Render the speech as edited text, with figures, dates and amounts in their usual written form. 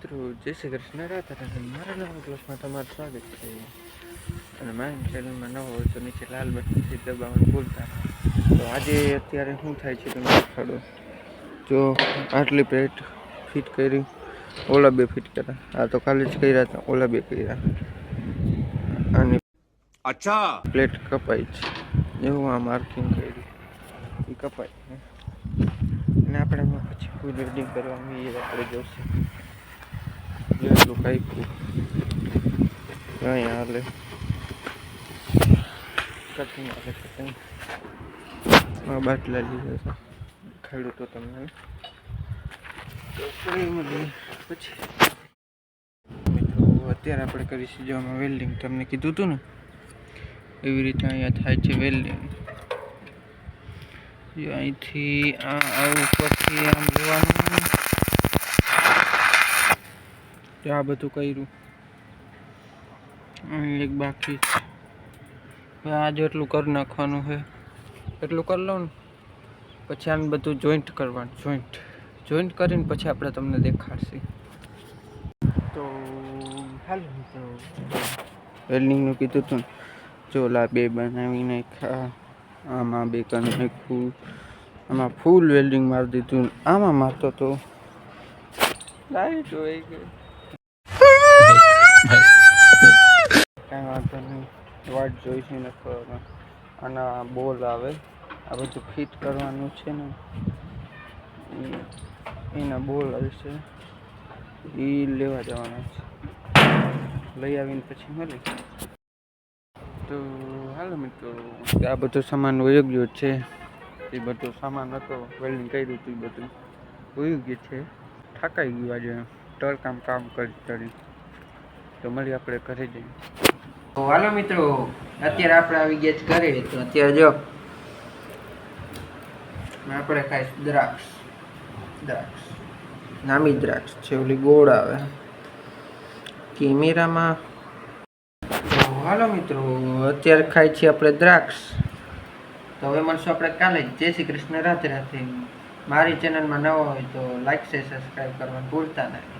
મિત્રો જય શ્રી કૃષ્ણ રાધે રાધે મારા નવા ક્લાસમાં તમારું સ્વાગત છે અને મારી ચેનલમાં નવો હોય તો નીચે લાલ બટનથી દબાવવાનું ભૂલતા તો આજે અત્યારે શું થાય છે તમે દેખાડો જો આટલી પ્લેટ ફિટ કરી ઓલા બે ફિટ કર્યા આ તો કાલે જ કર્યા હતા ઓલા બે કર્યા અને અચ્છા પ્લેટ કપાઈ છે એવું આ માર્કિંગ કર્યું એ કપાઈ અને આપણે પછી ફૂલ વેલ્ડિંગ કરવાનું એ આપણે જોશે જેટલું કાપ્યું અહીંયા હાલે કટિંગ આવે કટિંગ બાટલા લીધા છે ખેડૂતો તમને પછી મિત્રો અત્યારે આપણે કરીશું જો આમાં વેલ્ડિંગ તમને કીધું હતું ને એવી રીતે અહીંયા થાય છે વેલ્ડિંગ અહીંથી આ ઉપરથી આમ જોવાનું આ બધું કર્યું અહીં એક બાકી છે આ જેટલું કરી નાખવાનું છે એટલું કરી લઉં ને પછી આને બધું જોઈન્ટ કરવાનું જોઈન્ટ કરીને પછી આપણે તમને દેખાડશે તો હાલ વેલ્ડિંગનું કીધું હતું ચોલા બે બનાવી નાખ્યા આમાં બે કરી નાખ્યું આમાં ફૂલ વેલ્ડિંગ મારી દીધું આમાં મારતો તો લાઈટ હોય ગઈ કાંઈ વાંધો નહીં વાટ જોઈશું ને આના બોલ આવે આ બધું ફિટ કરવાનું છે ને એના બોલ આવશે એ લેવા જવાના છે લઈ આવીને પછી મળી તો હાલો મિત્રો આ બધો સામાન વયો ગયો છે એ બધો સામાન હતો વેલ્ડિંગ કર્યું હતું એ બધું વયું ગયું છે થાકાઈ ગયું આજે કામ કરી તો મળી આપણે ઘરે જઈએ તો હાલો મિત્રો અત્યારે આપણે આવી ગયા ઘરે તો અત્યારે જો આપણે ખાઈશું દ્રાક્ષ નામી દ્રાક્ષ છે ઓલી ગોળ આવે કેમેરામાં તો હાલો મિત્રો અત્યારે ખાઈ છીએ આપણે દ્રાક્ષ તો હવે મળશું આપણે કાલે જય શ્રી કૃષ્ણ રાધે રાધે મારી ચેનલમાં નવો હોય તો લાઈક છે સબસ્ક્રાઈબ કરવાનું ભૂલતા નહીં.